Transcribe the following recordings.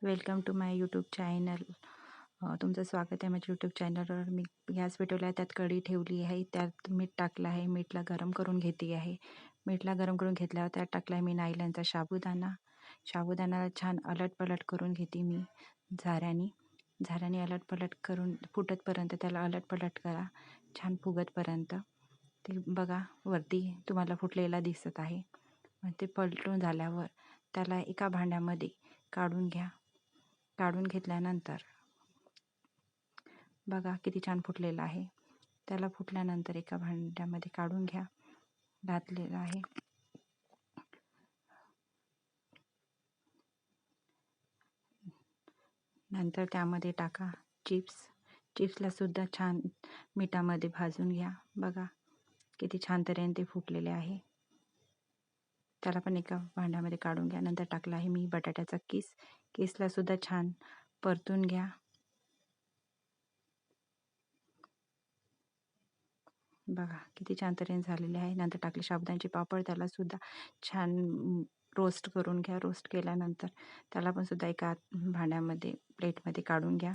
Welcome to my YouTube channel. तुमचं स्वागत आहे माझ्या यूट्यूब चॅनलवर. मी गॅस पेटवला, त्यात कढी ठेवली आहे, त्यात मीठ टाकलं आहे. मीठला गरम करून घेते आहे. मीठला गरम करून घेतल्यावर त्यात टाकला आहे मी नायलॉनचा साबुदाणा. साबुदाण्याला छान अलटपलट करून घेते मी झाऱ्याने अलटपलट करून फुटतपर्यंत त्याला अलटपलट करा, छान फुगतपर्यंत. ते बघा वरती तुम्हाला फुटलेला दिसत आहे. मग ते पलटून झाल्यावर त्याला एका भांड्यामध्ये काढून घ्या. काढून घेतल्यानंतर बघा किती छान फुटलेलं आहे. त्याला फुटल्यानंतर एका भांड्यामध्ये काढून घातलेलं आहे. नंतर त्यामध्ये टाका चिप्सला सुद्धा छान मिठामध्ये भाजून घ्या. बघा किती छान तऱ्हेने ते फुटलेले आहे. त्याला पण एका भांड्यामध्ये काढून घ्या. नंतर टाकला आहे मी बटाट्याचा किसला सुद्धा छान परतून घ्या. बघा किती छान तऱ्हेने झालेले आहे. नंतर टाकले साबुदाण्याचे पापड, त्याला सुद्धा छान रोस्ट करून घ्या. रोस्ट केल्यानंतर त्याला पण सुद्धा एका भांड्यामध्ये प्लेटमध्ये काढून घ्या.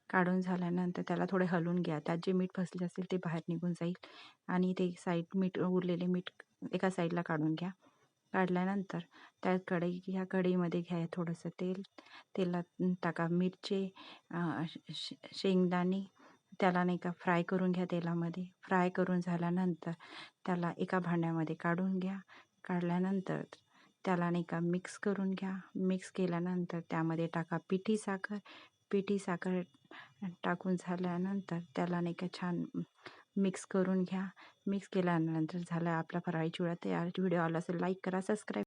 काढून झाल्यानंतर त्याला थोडे हलवून घ्या. त्यात जे मीठ फसले असेल ते बाहेर निघून जाईल आणि ते उरलेले मीठ एका साईडला काढून घ्या. काढल्यानंतर त्या कढईमध्ये घ्या थोडंसं तेलात टाका मिरची, शेंगदाणे, त्याला नाही का फ्राय करून घ्या तेलामध्ये. फ्राय करून झाल्यानंतर त्याला एका भांड्यामध्ये काढून घ्या. काढल्यानंतर त्याला नाही का मिक्स करून घ्या. मिक्स केल्यानंतर त्यामध्ये टाका पिठी साखर टाकून झाल्यानंतर त्याला नाही का छान मिक्स करून घ्या. मिक्स केल्यानंतर झाला आपला फराळी चिवडा तयार. व्हिडिओ आवडला असेल लाईक करा, सबस्क्राईब